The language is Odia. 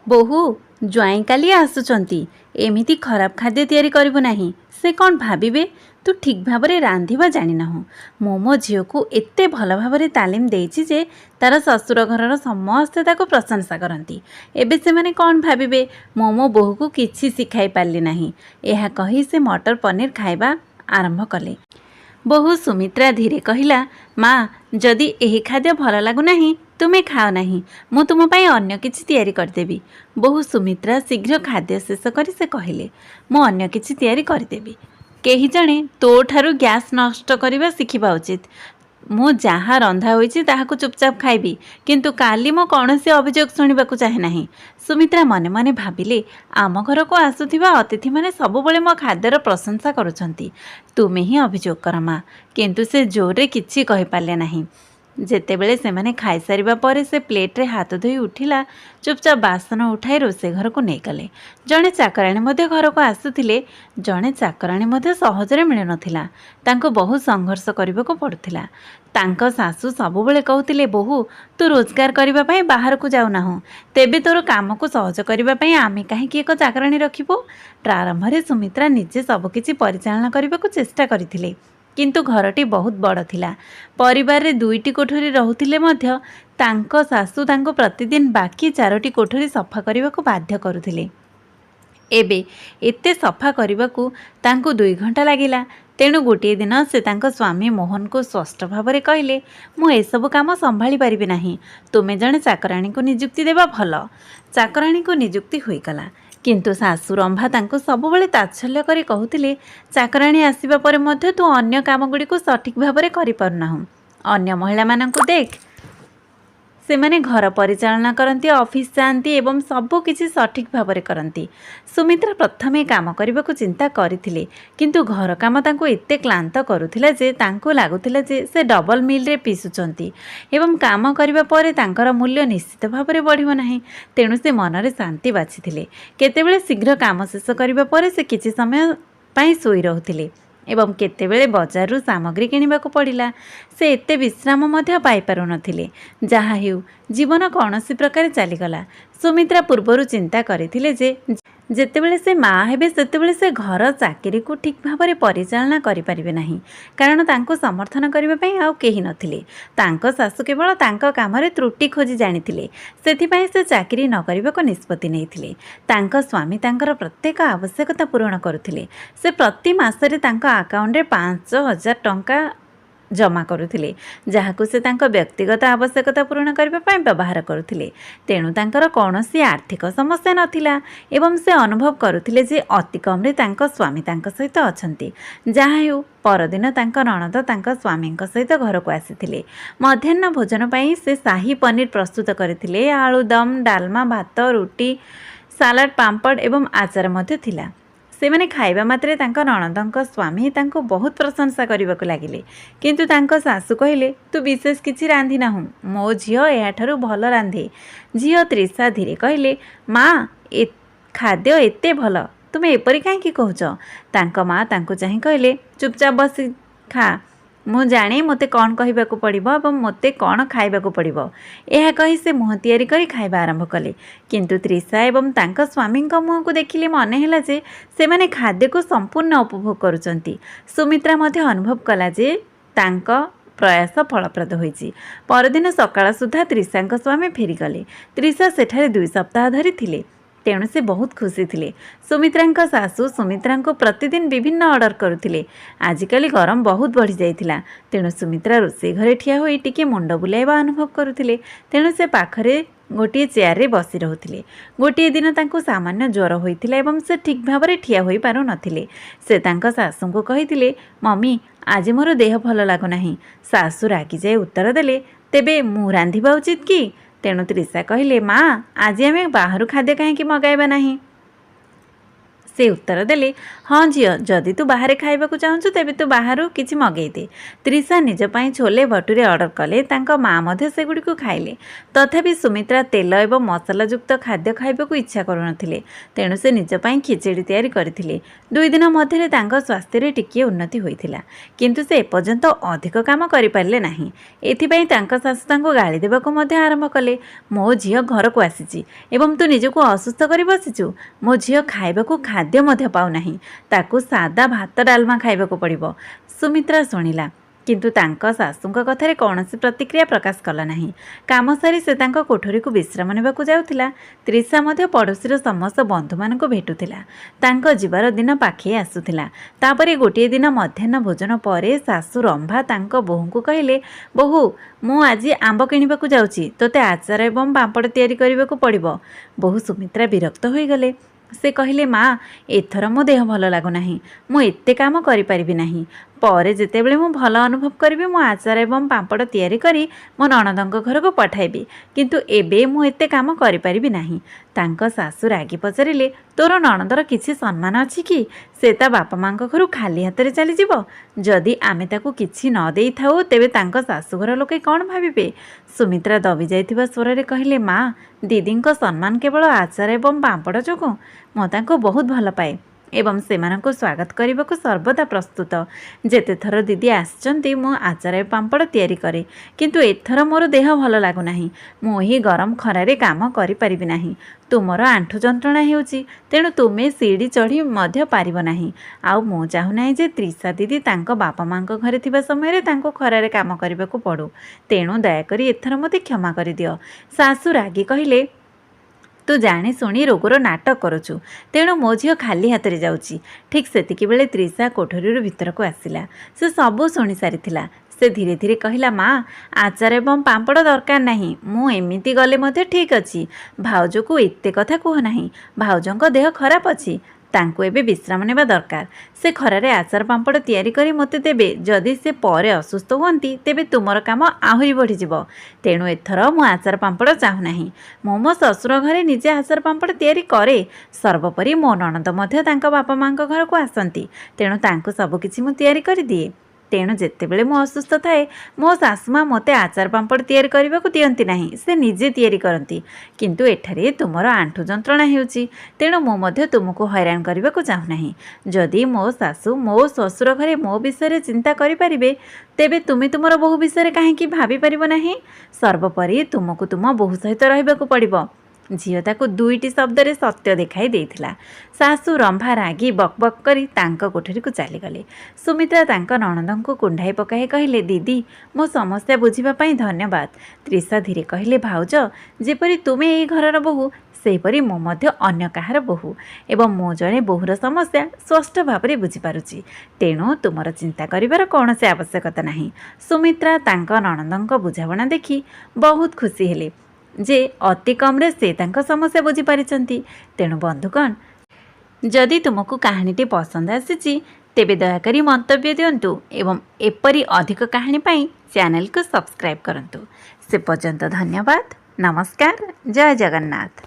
ବୋହୂ ଜ୍ୱାଇଁ କାଲି ଆସୁଛନ୍ତି, ଏମିତି ଖରାପ ଖାଦ୍ୟ ତିଆରି କରିବୁ ନାହିଁ। ସେ କ'ଣ ଭାବିବେ ତୁ ଠିକ୍ ଭାବରେ ରାନ୍ଧିବା ଜାଣିନାହୁଁ। ମୁଁ ମୋ ଝିଅକୁ ଏତେ ଭଲ ଭାବରେ ତାଲିମ ଦେଇଛି ଯେ ତାର ଶ୍ୱଶୁର ଘରର ସମସ୍ତେ ତାକୁ ପ୍ରଶଂସା କରନ୍ତି। ଏବେ ସେମାନେ କ'ଣ ଭାବିବେ ମୁଁ ମୋ ବୋହୂକୁ କିଛି ଶିଖାଇ ପାରିଲି ନାହିଁ। ଏହା କହି ସେ ମଟର ପନିର ଖାଇବା ଆରମ୍ଭ କଲେ। ବୋହୂ ସୁମିତ୍ରା ଧୀରେ କହିଲା, ମା, ଯଦି ଏହି ଖାଦ୍ୟ ଭଲ ଲାଗୁନାହିଁ ତୁମେ ଖାଅ ନାହିଁ, ମୁଁ ତୁମ ପାଇଁ ଅନ୍ୟ କିଛି ତିଆରି କରିଦେବି। ବୋହୂ ସୁମିତ୍ରା ଶୀଘ୍ର ଖାଦ୍ୟ ଶେଷ କରି ସେ କହିଲେ, ମୁଁ ଅନ୍ୟ କିଛି ତିଆରି କରିଦେବି। କେହି ଜଣେ ତୋ ଠାରୁ ଗ୍ୟାସ୍ ନଷ୍ଟ କରିବା ଶିଖିବା ଉଚିତ। ମୁଁ ଯାହା ରନ୍ଧା ହୋଇଛି ତାହାକୁ ଚୁପଚାପ ଖାଇବି, କିନ୍ତୁ କାଲି ମୁଁ କୌଣସି ଅଭିଯୋଗ ଶୁଣିବାକୁ ଚାହେଁ ନାହିଁ। ସୁମିତ୍ରା ମନେ ମନେ ଭାବିଲେ, ଆମ ଘରକୁ ଆସୁଥିବା ଅତିଥିମାନେ ସବୁବେଳେ ମୋ ଖାଦ୍ୟର ପ୍ରଶଂସା କରୁଛନ୍ତି। ତୁମେ ହିଁ ଅଭିଯୋଗ କର ମା। କିନ୍ତୁ ସେ ଜୋରରେ କିଛି କହିପାରିଲେ ନାହିଁ। ଯେତେବେଳେ ସେମାନେ ଖାଇସାରିବା ପରେ ସେ ପ୍ଲେଟ୍ରେ ହାତ ଧୋଇ ଉଠିଲା, ଚୁପଚାପ ବାସନ ଉଠାଇ ରୋଷେଇ ଘରକୁ ନେଇଗଲେ। ଜଣେ ଚାକରାଣୀ ମଧ୍ୟ ଘରକୁ ଆସୁଥିଲେ। ଜଣେ ଚାକରାଣୀ ମଧ୍ୟ ସହଜରେ ମିଳୁନଥିଲା। ତାଙ୍କୁ ବହୁ ସଂଘର୍ଷ କରିବାକୁ ପଡ଼ୁଥିଲା। ତାଙ୍କ ଶାଶୁ ସବୁବେଳେ କହୁଥିଲେ, ବୋହୂ, ତୁ ରୋଜଗାର କରିବା ପାଇଁ ବାହାରକୁ ଯାଉନାହୁଁ, ତେବେ ତୋର କାମକୁ ସହଜ କରିବା ପାଇଁ ଆମେ କାହିଁକି ଏକ ଚାକରାଣୀ ରଖିବୁ। ପ୍ରାରମ୍ଭରେ ସୁମିତ୍ରା ନିଜେ ସବୁକିଛି ପରିଚାଳନା କରିବାକୁ ଚେଷ୍ଟା କରିଥିଲେ। କିନ୍ତୁ ଘରଟି ବହୁତ ବଡ଼ ଥିଲା। ପରିବାରରେ 2ଟି କୋଠରୀ ରହୁଥିଲେ ମଧ୍ୟ ତାଙ୍କ ଶାଶୁ ତାଙ୍କୁ ପ୍ରତିଦିନ ବାକି 4ଟି କୋଠରୀ ସଫା କରିବାକୁ ବାଧ୍ୟ କରୁଥିଲେ। ଏବେ ଏତେ ସଫା କରିବାକୁ ତାଙ୍କୁ 2 ଘଣ୍ଟା ଲାଗିଲା। ତେଣୁ ଗୋଟିଏ ଦିନ ସେ ତାଙ୍କ ସ୍ୱାମୀ ମୋହନଙ୍କୁ ସ୍ପଷ୍ଟ ଭାବରେ କହିଲେ, ମୁଁ ଏସବୁ କାମ ସମ୍ଭାଳି ପାରିବି ନାହିଁ। ତୁମେ ଜଣେ ଚାକରାଣୀକୁ ନିଯୁକ୍ତି ଦେବା ଭଲ। ଚାକରାଣୀକୁ ନିଯୁକ୍ତି ହୋଇଗଲା। କିନ୍ତୁ ଶାଶୁ ରମ୍ଭା ତାଙ୍କୁ ସବୁବେଳେ ତାତ୍ସଲ୍ୟ କରି କହୁଥିଲେ, ଚାକରାଣୀ ଆସିବା ପରେ ମଧ୍ୟ ତୁ ଅନ୍ୟ କାମଗୁଡ଼ିକୁ ସଠିକ୍ ଭାବରେ କରିପାରୁନାହୁଁ। ଅନ୍ୟ ମହିଳାମାନଙ୍କୁ ଦେଖ, ସେମାନେ ଘର ପରିଚାଳନା କରନ୍ତି, ଅଫିସ୍ ଯାଆନ୍ତି ଏବଂ ସବୁ କିଛି ସଠିକ୍ ଭାବରେ କରନ୍ତି। ସୁମିତ୍ରା ପ୍ରଥମେ କାମ କରିବାକୁ ଚିନ୍ତା କରିଥିଲେ, କିନ୍ତୁ ଘର କାମ ତାଙ୍କୁ ଏତେ କ୍ଳାନ୍ତ କରୁଥିଲା ଯେ ତାଙ୍କୁ ଲାଗୁଥିଲା ଯେ ସେ ଡବଲ ମିଲ୍ରେ ପିସୁଛନ୍ତି ଏବଂ କାମ କରିବା ପରେ ତାଙ୍କର ମୂଲ୍ୟ ନିଶ୍ଚିତ ଭାବରେ ବଢ଼ିବ ନାହିଁ। ତେଣୁ ସେ ମନରେ ଶାନ୍ତି ବାଛିଥିଲେ। କେତେବେଳେ ଶୀଘ୍ର କାମ ଶେଷ କରିବା ପରେ ସେ କିଛି ସମୟ ପାଇଁ ଶୋଇ ରହୁଥିଲେ ଏବଂ କେତେବେଳେ ବଜାରରୁ ସାମଗ୍ରୀ କିଣିବାକୁ ପଡ଼ିଲା। ସେ ଏତେ ବିଶ୍ରାମ ମଧ୍ୟ ପାଇପାରୁନଥିଲେ। ଯାହା ହେଉ, ଜୀବନ କୌଣସି ପ୍ରକାରେ ଚାଲିଗଲା। ସୁମିତ୍ରା ପୂର୍ବରୁ ଚିନ୍ତା କରିଥିଲେ ଯେ ଯେତେବେଳେ ସେ ମା ହେବେ ସେତେବେଳେ ସେ ଘର ଚାକିରିକୁ ଠିକ୍ ଭାବରେ ପରିଚାଳନା କରିପାରିବେ ନାହିଁ, କାରଣ ତାଙ୍କୁ ସମର୍ଥନ କରିବା ପାଇଁ ଆଉ କେହି ନଥିଲେ। ତାଙ୍କ ଶାଶୁ କେବଳ ତାଙ୍କ କାମରେ ତ୍ରୁଟି ଖୋଜି ଜାଣିଥିଲେ। ସେଥିପାଇଁ ସେ ଚାକିରି ନ କରିବାକୁ ନିଷ୍ପତ୍ତି ନେଇଥିଲେ। ତାଙ୍କ ସ୍ୱାମୀ ତାଙ୍କର ପ୍ରତ୍ୟେକ ଆବଶ୍ୟକତା ପୂରଣ କରୁଥିଲେ। ସେ ପ୍ରତି ମାସରେ ତାଙ୍କ ଆକାଉଣ୍ଟରେ 5,000 ଟଙ୍କା ଜମା କରୁଥିଲେ, ଯାହାକୁ ସେ ତାଙ୍କ ବ୍ୟକ୍ତିଗତ ଆବଶ୍ୟକତା ପୂରଣ କରିବା ପାଇଁ ବ୍ୟବହାର କରୁଥିଲେ। ତେଣୁ ତାଙ୍କର କୌଣସି ଆର୍ଥିକ ସମସ୍ୟା ନଥିଲା ଏବଂ ସେ ଅନୁଭବ କରୁଥିଲେ ଯେ ଅତି କମ୍ରେ ତାଙ୍କ ସ୍ୱାମୀ ତାଙ୍କ ସହିତ ଅଛନ୍ତି। ଯାହା ହେଉ, ପରଦିନ ତାଙ୍କ ନଣନ୍ଦ ତାଙ୍କ ସ୍ୱାମୀଙ୍କ ସହିତ ଘରକୁ ଆସିଥିଲେ। ମଧ୍ୟାହ୍ନ ଭୋଜନ ପାଇଁ ସେ ଶାହୀ ପନିର ପ୍ରସ୍ତୁତ କରିଥିଲେ। ଆଳୁଦମ, ଡାଲମା, ଭାତ, ରୁଟି, ସାଲାଡ଼, ପାମ୍ପଡ଼ ଏବଂ ଆଚାର ମଧ୍ୟ ଥିଲା। ସେମାନେ ଖାଇବା ମାତ୍ରେ ତାଙ୍କ ନଣନ୍ଦଙ୍କ ସ୍ୱାମୀ ତାଙ୍କୁ ବହୁତ ପ୍ରଶଂସା କରିବାକୁ ଲାଗିଲେ। କିନ୍ତୁ ତାଙ୍କ ଶାଶୁ କହିଲେ, ତୁ ବିଶେଷ କିଛି ରାନ୍ଧି ନାହୁଁ, ମୋ ଝିଅ ଏହାଠାରୁ ଭଲ ରାନ୍ଧେ। ଝିଅ ତ୍ରିଷା ଧୀରେ କହିଲେ, ମା, ଖାଦ୍ୟ ଏତେ ଭଲ, ତୁମେ ଏପରି କାହିଁକି କହୁଛ? ତାଙ୍କ ମା ତାଙ୍କୁ ଚାହିଁ କହିଲେ, ଚୁପଚାପ ବସି ଖା। ମୁଁ ଜାଣେ ମୋତେ କ'ଣ କହିବାକୁ ପଡ଼ିବ ଏବଂ ମୋତେ କ'ଣ ଖାଇବାକୁ ପଡ଼ିବ। ଏହା କହି ସେ ମୁହଁ ତିଆରି କରି ଖାଇବା ଆରମ୍ଭ କଲେ। କିନ୍ତୁ ତ୍ରିଷା ଏବଂ ତାଙ୍କ ସ୍ୱାମୀଙ୍କ ମୁହଁକୁ ଦେଖିଲେ ମନେ ହେଲା ଯେ ସେମାନେ ଖାଦ୍ୟକୁ ସମ୍ପୂର୍ଣ୍ଣ ଉପଭୋଗ କରୁଛନ୍ତି। ସୁମିତ୍ରା ମଧ୍ୟ ଅନୁଭବ କଲା ଯେ ତାଙ୍କ ପ୍ରୟାସ ଫଳପ୍ରଦ ହୋଇଛି। ପରଦିନ ସକାଳ ସୁଦ୍ଧା ତ୍ରିଷାଙ୍କ ସ୍ୱାମୀ ଫେରିଗଲେ। ତ୍ରିଷା ସେଠାରେ 2 ସପ୍ତାହ ଧରି ଥିଲେ। ତେଣୁ ସେ ବହୁତ ଖୁସି ଥିଲେ। ସୁମିତ୍ରାଙ୍କ ଶାଶୁ ସୁମିତ୍ରାଙ୍କୁ ପ୍ରତିଦିନ ବିଭିନ୍ନ ଅର୍ଡ଼ର କରୁଥିଲେ। ଆଜିକାଲି ଗରମ ବହୁତ ବଢ଼ିଯାଇଥିଲା। ତେଣୁ ସୁମିତ୍ରା ରୋଷେଇ ଘରେ ଠିଆ ହୋଇ ଟିକିଏ ମୁଣ୍ଡ ବୁଲାଇବା ଅନୁଭବ କରୁଥିଲେ। ତେଣୁ ସେ ପାଖରେ ଗୋଟିଏ ଚେୟାରରେ ବସି ରହୁଥିଲେ। ଗୋଟିଏ ଦିନ ତାଙ୍କୁ ସାମାନ୍ୟ ଜ୍ୱର ହୋଇଥିଲା ଏବଂ ସେ ଠିକ୍ ଭାବରେ ଠିଆ ହୋଇପାରୁନଥିଲେ। ସେ ତାଙ୍କ ଶାଶୁଙ୍କୁ କହିଥିଲେ, ମମି, ଆଜି ମୋର ଦେହ ଭଲ ଲାଗୁନାହିଁ। ଶାଶୁ ରାଗିଯାଇ ଉତ୍ତର ଦେଲେ, ତେବେ ମୁଁ ରାନ୍ଧିବା ଉଚିତ କି? ତେଣୁ ତ୍ରିଷା କହିଲେ, ମା, ଆଜି ଆମେ ବାହାରୁ ଖାଦ୍ୟ କାହିଁକି ମଗାଇବା ନାହିଁ? से उत्तर देले हाँ झील जदि तू बाहर खाइबा चाहूँ तेबे तू बाहर किसी मगई दे। त्रिशा निज पाई छोले भटूरे ऑर्डर कले तांका माँ मध्य सेगुड़िक खाइले। तथापि सुमित्रा तेल एवं मसलायुक्त खाद्य खाइबा इच्छा करुनथिले तेणु से निज पाई खिचड़ी तैयारी करथिले। 2 दिन मध्य स्वास्थ्य टिके उन्नति होइथिला किंतु से एपर्यंत अधिक काम करि पारले नाही। एथिपाई तांका सासु तांको गाली देबाको मध्य आरंभ कले मो झियो घर को आसीची एवं तू निजको असुस्थ करि बसिचु। मो झियो खाइबाको खाद्य मध्य पाउ नाही ताकू सादा भात डालमा खाइबाको पड़िबो। सुमित्रा शुणिला किंतु तांका सासूंका कथारे कौनसी प्रतिक्रिया प्रकाश कला नाही। काम सारी से तांका कोठरी को विश्राम नेबाकू जाउथिला। त्रिशा मध्य पड़ोशीर समस्त बंधु मानक भेटुथिला। तांका जीवार दिन पाखे आसुथिला। तापरे गोटे दिन मध्याह्न भोजन परे सासू रंभा तांका बोहूको कहिले बोहू मु आज आंब किणिबाकू जाउची तोते आचार एवं पांपड़ तैयारी करिबाकू पड़िबो। बोहू सुमित्रा विरक्त होई गले। से कहले माँ एथर मो देह भल लागुना मु एते काम करि परिबि नाही। पर जेतेबेले मु भल अनुभव करिबि मु आचार एवं पांपड़ तैयारी करी मो नणंदଙ୍କ घर को पठाइबि किंतु एबे मु एते काम करि परिबि नाही। तांका सासू रागी पचारिले तोर नणंदर किछि सम्मान अछि कि से ता बापा मांक घर खाली हाथ रे चली जिवो। जदि आमे ताकू किछि न देई थाउ तेबे तांका सासूघर लोके कोन भाबिबे। सुमित्रा दबी जाइथिबा स्वर रे कहले माँ दीदीଙ୍କ सम्मान केवल आचार एवं पांपड़ जोगु मो तांको बहुत भल पाए एवं सेमानंको स्वागत करने सर्वदा प्रस्तुत। जेते थर दीदी आसचंती मु आचार पांपड़ तैयारी करे किंतु एथर मोर देह भल लागुना मु ही गरम खरारे काम करि परिबि नाही। तुमर आंठु जंत्रणा हेउची तेणु तुमे सीढ़ी चढ़ी मध्य पारिब नाही। आउ मु चाहू नाही जे त्रिशा दीदी तांको बापा मांक घरे थिबा समय तांको खरारे काम करिबाकू पड़ू तेणु दयाकरी एथर मते क्षमा करि दियो। सासू रागी कहिले तू जाणी शुणी रोगर नाटक करुचु तेणु मो झील खाली हाथ रे जाउची। ठीक सेतिकी बेले त्रिशा कोठरी भीतर को आसिला। से सबू शुणी सारिथिला। से धीरे धीरे कहला माँ आचार एवं पांपड़ दरकार नहीं मु एमिति गले मध्य ठीक अछि। भाउज को एते कथा कह नाही। भाउजंको देह खराब अछि तांको एबे विश्राम नेबा दरकार। से खरारे आचार पांपड़ तैयारी करी मते देबे जदि से परे असुस्थ हुअंती तेबे तुमर काम आहुरी बढ़ी जिवो। तेणु एथर मु आचार पांपड़ चाहू नाही। मो ससुर घरे निजे आचार पांपड़ तैयारी करे। सर्वोपरि मो नणंद मध्य तांका बापा मांक घर को आसंती तेणु तांको सब किछि मु तैयारी करि दिए। तेणु जेतेबेले मो असुस्थ थाए मो सासुमा मते आचार पांपड़ तैयारी करबाकू दियंती नाही से निजे तैयारी करंती किंतु एठारे तुमर आंठु जंत्रणा हेउची तेणु मो मध्य तुमको हैरान करबाकू चाहू नाही। जदि मो सासु मो ससुर घरे मो विषय चिंता करि परिबे तेबे तुमे तुमर बहु विषय काहेकि भाबी परिबो नाही। सर्वोपरि तुमको तुम बहु सहित रहिबाकू पड़िबो। झील ताकू 2टी शब्द रे सत्य देखाई देइथिला। सासू रंभा रागी बकबक करी तांका कोठरी को चली गले। सुमित्रा तांका नणंदंको कुंढाई पकाई कहले दीदी मो समस्या बुझिबा पई धन्यवाद। त्रिशा धीरे कहले भाउज जेपरि तुमे एई घरर बहु सेपरि मो मध्य अन्य काहार बहु एवं मो जणे बहुर समस्या स्पष्ट भाव बुझी पारुची तेणु तुमर चिंता करिवार कौनसी आवश्यकता नाही। सुमित्रा तांका नणंदंको बुझावणा देखि बहुत खुशी हेले जे अति कम से तांका समस्या बुझी पारिचंती। तेणु बंधुगण जदि तुमको कहानीटी पसंद आसीची तेबे दयाकरी मंतव्य दियंतु एवं एपरी अधिक कहानी पाई चैनल को सब्सक्राइब करंतु। से पर्यंत धन्यवाद। नमस्कार। जय जगन्नाथ।